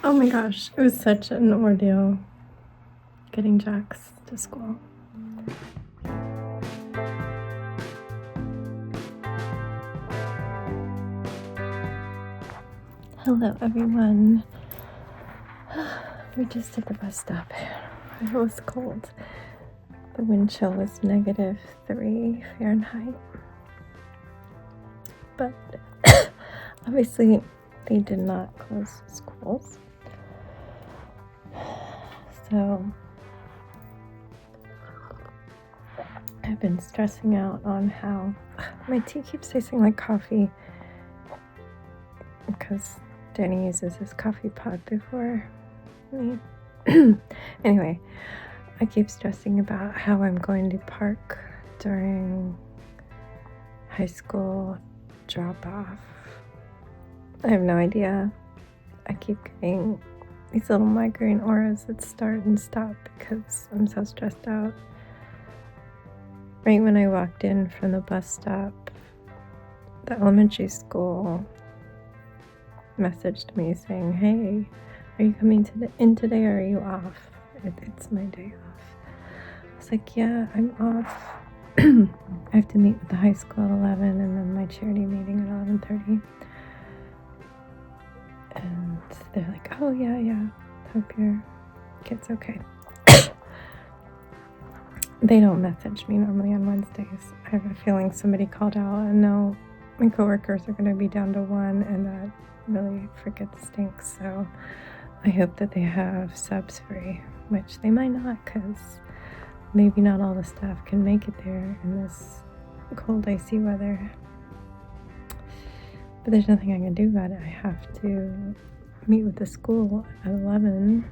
Oh my gosh, it was such an ordeal getting Jax to school. Hello everyone. We're just at the bus stop. It was cold. The wind chill was -3 Fahrenheit. But obviously they did not close schools. So I've been stressing out on how my tea keeps tasting like coffee because Danny uses his coffee pot before me. Anyway, I keep stressing about how I'm going to park during high school drop-off. I have no idea. I keep getting these little migraine auras that start and stop because I'm so stressed out. Right when I walked in from the bus stop, the elementary school messaged me saying, "Hey, are you coming in today or are you off?" It's my day off. I was like, "Yeah, I'm off." I have to meet with the high school at 11 and then my charity meeting at 11:30. And they're like, "Oh, yeah, hope your kid's okay." They don't message me normally on Wednesdays. I have a feeling somebody called out, and now my coworkers are going to be down to 1, and that really freaking stinks. So I hope that they have subs free, which they might not, because maybe not all the staff can make it there in this cold, icy weather. But there's nothing I can do about it. I have to meet with the school at 11.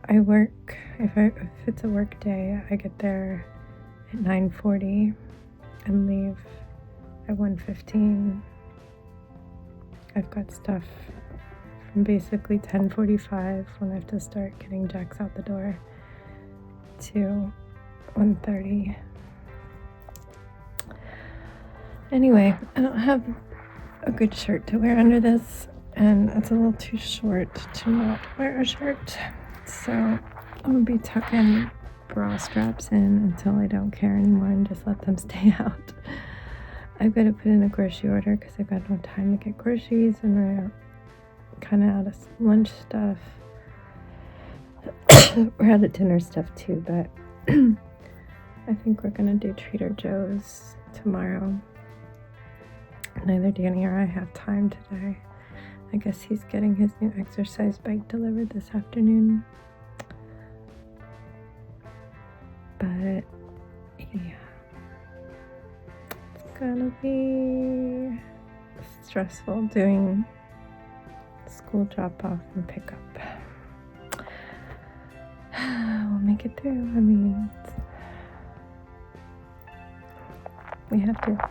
I work, if it's a work day, I get there at 9:40 and leave at 1:15. I've got stuff from basically 10:45 when I have to start getting Jax out the door to 1:30. Anyway, I don't have a good shirt to wear under this, and it's a little too short to not wear a shirt. So I'm gonna be tucking bra straps in until I don't care anymore and just let them stay out. I've got to put in a grocery order because I've got no time to get groceries, and we're kind of out of lunch stuff. We're out of dinner stuff too, but I think we're gonna do Trader Joe's tomorrow. Neither Danny or I have time today. I guess he's getting his new exercise bike delivered this afternoon. But yeah, it's gonna be stressful doing school drop-off and pickup. We'll make it through. I mean, we have to.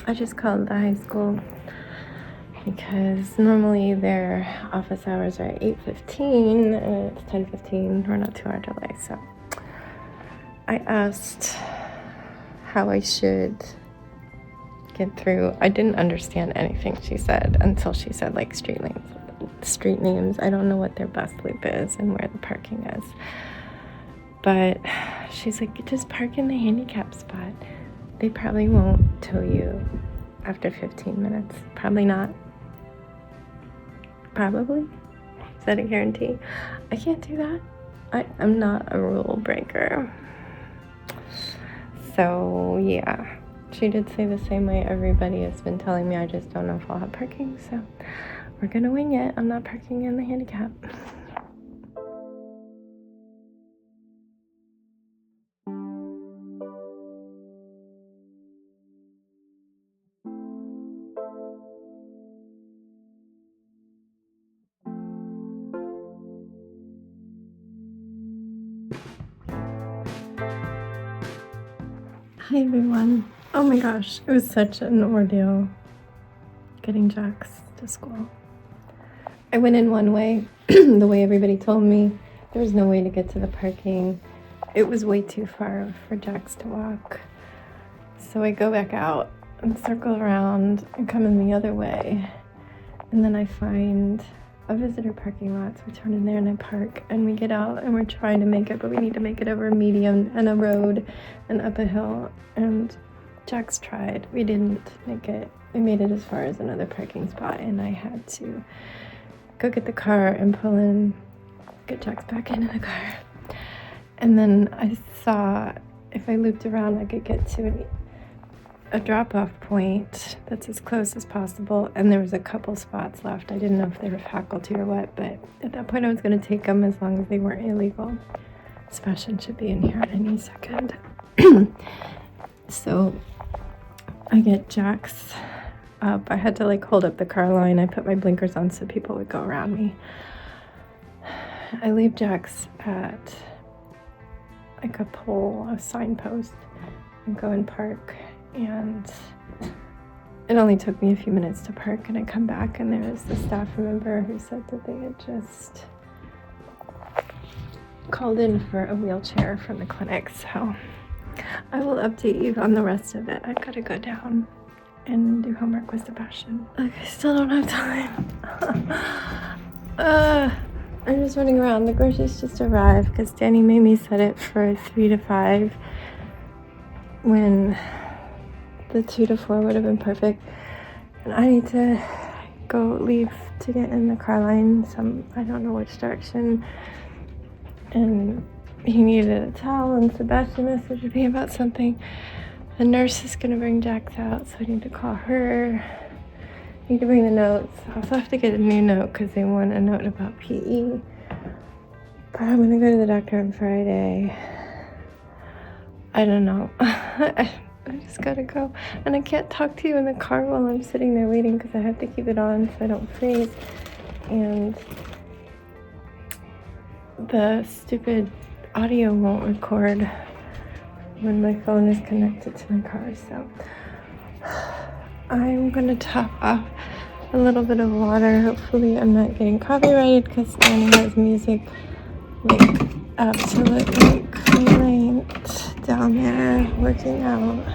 I just called the high school because normally their office hours are 8:15 and it's 10:15. We're not 2 hour delay, so I asked how I should get through. I didn't understand anything she said until she said like street names. I don't know what their bus loop is and where the parking is, but she's like, just park in the handicap spot. They probably won't tow you after 15 minutes. Probably not. Probably? Is that a guarantee? I can't do that. I'm not a rule breaker. So, yeah. She did say the same way everybody has been telling me. I just don't know if I'll have parking. So, we're going to wing it. I'm not parking in the handicap. Hi everyone. Oh my gosh, it was such an ordeal getting Jax to school. I went in one way, the way everybody told me. There was no way to get to the parking. It was way too far for Jax to walk. So I go back out and circle around and come in the other way. And then I find a visitor parking lot. So we turn in there and I park and we get out and we're trying to make it, but we need to make it over a median and a road and up a hill. And Jax tried. We didn't make it. We made it as far as another parking spot and I had to go get the car and pull in, get Jax back into the car. And then I saw if I looped around I could get to a drop-off point that's as close as possible, and there was a couple spots left. I didn't know if they were faculty or what, but at that point I was going to take them as long as they weren't illegal. Sebastian should be in here any second. So I get Jax up. I had to like hold up the car line. I put my blinkers on so people would go around me. I leave Jax at like a pole, a signpost, and go and park. And it only took me a few minutes to park, and I come back and there was the staff member who said that they had just called in for a wheelchair from the clinic. So I will update you on the rest of it. I've got to go down and do homework with Sebastian. Like, I still don't have time. I'm just running around. The groceries just arrived because Danny made me set it for 3 to 5 when the 2 to 4 would have been perfect. And I need to go leave to get in the car line. I don't know which direction. And he needed a towel, and Sebastian messaged me about something. The nurse is going to bring Jax out, so I need to call her. I need to bring the notes. I also have to get a new note because they want a note about PE. But I'm going to go to the doctor on Friday. I don't know. I just gotta go. And I can't talk to you in the car while I'm sitting there waiting because I have to keep it on so I don't freeze. And the stupid audio won't record when my phone is connected to my car. So I'm gonna top off a little bit of water. Hopefully I'm not getting copyrighted because Danny has music like absolute complaint down there working out.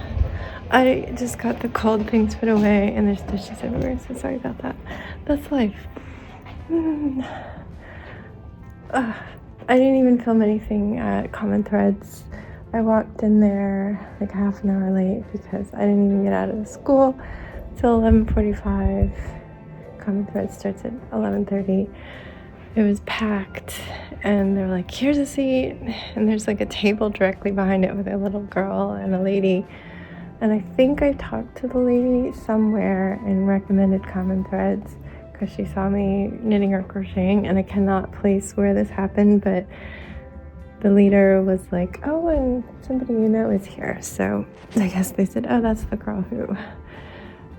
I just got the cold things put away and there's dishes everywhere, so sorry about that. That's life. I didn't even film anything at Common Threads. I walked in there like half an hour late because I didn't even get out of the school till 11:45. Common Threads starts at 11:30. It was packed and they're like, here's a seat, and there's like a table directly behind it with a little girl and a lady. And I think I talked to the lady somewhere and recommended Common Threads because she saw me knitting or crocheting, and I cannot place where this happened, but the leader was like, oh, and somebody you know is here. So I guess they said, oh, that's the girl who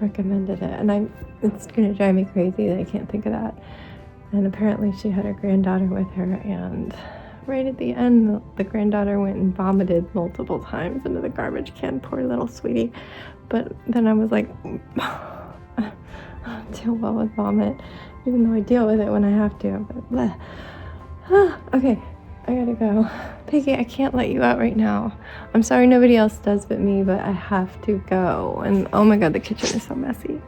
recommended it. And it's going to drive me crazy that I can't think of that. And apparently she had her granddaughter with her, and right at the end, the granddaughter went and vomited multiple times into the garbage can. Poor little sweetie. But then I was like, I don't deal well with vomit, even though I deal with it when I have to. But okay, I gotta go. Piggy, I can't let you out right now. I'm sorry nobody else does but me, but I have to go. And oh my God, the kitchen is so messy.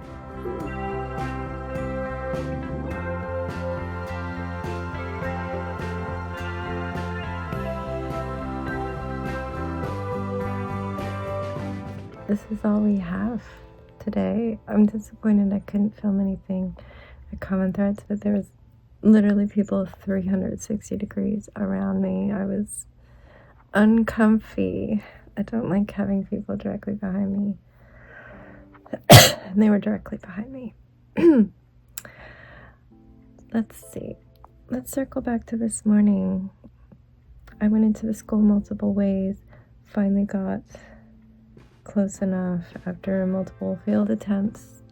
This is all we have today. I'm disappointed I couldn't film anything at Common Threads, but there was literally people 360 degrees around me. I was uncomfy. I don't like having people directly behind me. And they were directly behind me. Let's see. Let's circle back to this morning. I went into the school multiple ways, finally got close enough after multiple failed attempts,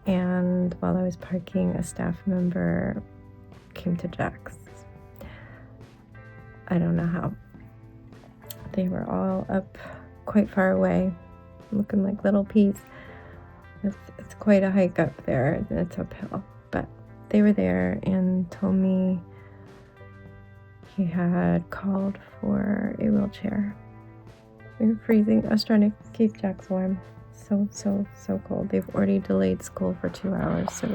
and while I was parking, a staff member came to Jax. I don't know how. They were all up quite far away, looking like little peas. It's quite a hike up there, and it's uphill, but they were there and told me he had called for a wheelchair. We were freezing. I was trying to keep Jax warm. So cold. They've already delayed school for 2 hours, so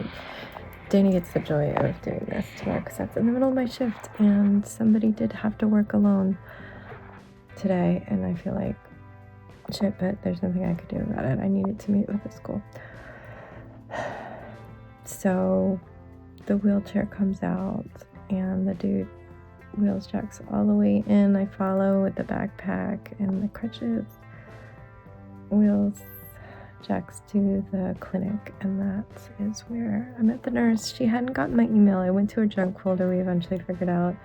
Danny gets the joy of doing this tomorrow because that's in the middle of my shift, and somebody did have to work alone today, and I feel like shit, but there's nothing I could do about it. I needed to meet with the school. So the wheelchair comes out, and the dude wheels Jax all the way in. I follow with the backpack and the crutches, wheels Jax to the clinic, and that is where I met the nurse. She hadn't gotten my email. I went to her junk folder. We eventually figured out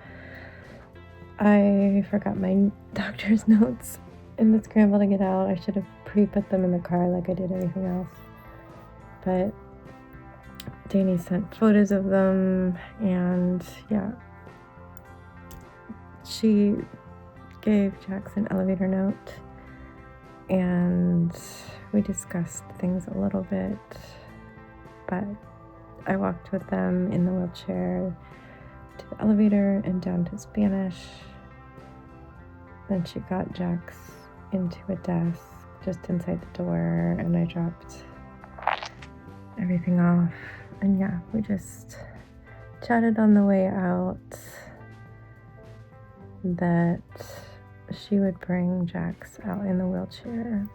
I forgot my doctor's notes in the scramble to get out. I should have pre-put them in the car like I did everything else, but Danny sent photos of them, and yeah, she gave Jax an elevator note, and we discussed things a little bit, but I walked with them in the wheelchair to the elevator and down to Spanish. Then she got Jax into a desk just inside the door, and I dropped everything off. And yeah, we just chatted on the way out that she would bring Jax out in the wheelchair.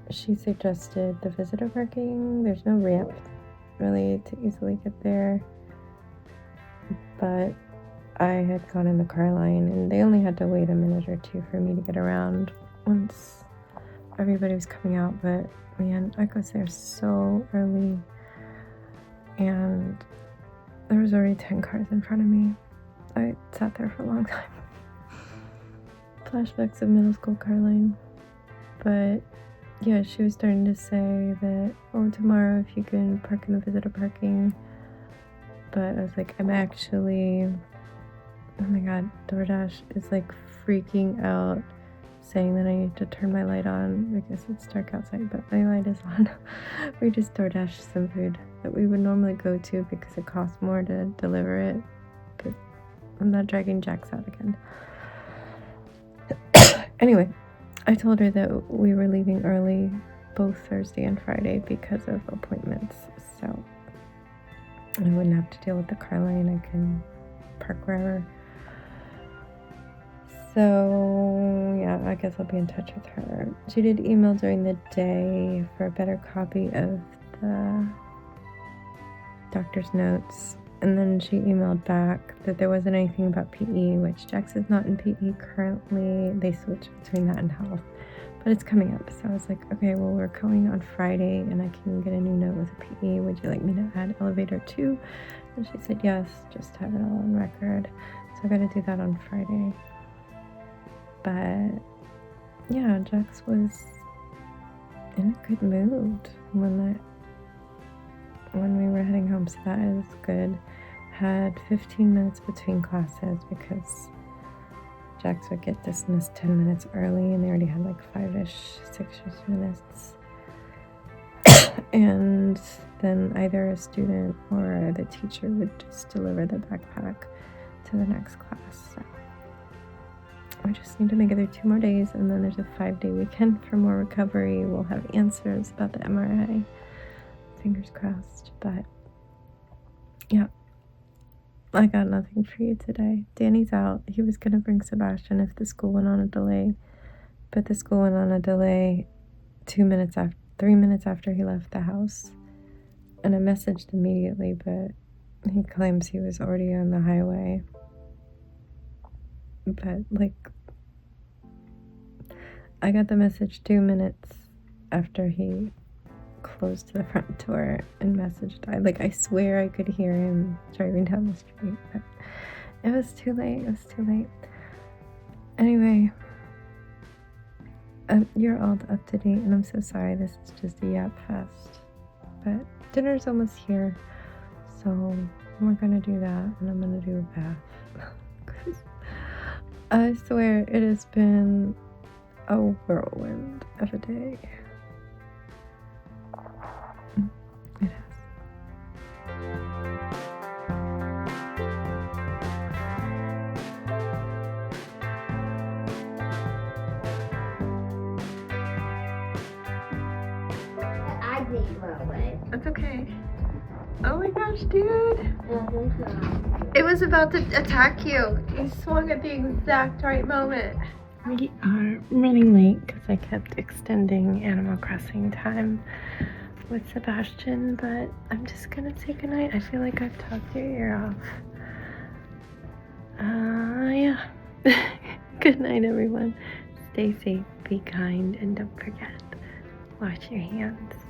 She suggested the visitor parking. There's no ramp really to easily get there, but I had gone in the car line, and they only had to wait a minute or two for me to get around once everybody was coming out. But man, I got there so early, and there was already 10 cars in front of me. I sat there for a long time. Flashbacks of middle school car line. But yeah, she was starting to say that, oh, tomorrow if you can park in the visitor parking. But I was like, I'm actually, oh my god, DoorDash is like freaking out, saying that I need to turn my light on because it's dark outside, but my light is on. We just DoorDashed some food that we would normally go to because it costs more to deliver it. But I'm not dragging Jax out again. Anyway, I told her that we were leaving early both Thursday and Friday because of appointments, so I wouldn't have to deal with the car line. I can park wherever. So yeah, I guess I'll be in touch with her. She did email during the day for a better copy of the doctor's notes, and then she emailed back that there wasn't anything about PE, which Jax is not in PE currently. They switch between that and health, but it's coming up. So I was like, okay, well, we're going on Friday and I can get a new note with a PE. Would you like me to add elevator 2? And she said yes, just to have it all on record. So I got to do that on Friday. But yeah, Jax was in a good mood when we were heading home, so that is good. Had 15 minutes between classes because Jax would get dismissed 10 minutes early, and they already had like 6-ish minutes. And then either a student or the teacher would just deliver the backpack to the next class. So we just need to make it through 2 more days, and then there's a 5-day weekend for more recovery. We'll have answers about the MRI. Fingers crossed. But yeah, I got nothing for you today. Danny's out. He was gonna bring Sebastian if the school went on a delay, but the school went on a delay 3 minutes after he left the house. And I messaged immediately, but he claims he was already on the highway. But like, I got the message 2 minutes after he closed to the front door and messaged. I swear I could hear him driving down the street, but it was too late. Anyway, you're all up to date, and I'm so sorry. This is just a yap fest, but dinner's almost here, so we're gonna do that, and I'm gonna do a bath. I swear it has been a whirlwind of a day. It has. That's okay. Oh my gosh, dude. It was about to attack you. You swung at the exact right moment. We are running late because I kept extending Animal Crossing time with Sebastian, but I'm just gonna say goodnight. I feel like I've talked your ear off. Yeah. Good night, everyone. Stay safe, be kind, and don't forget, wash your hands.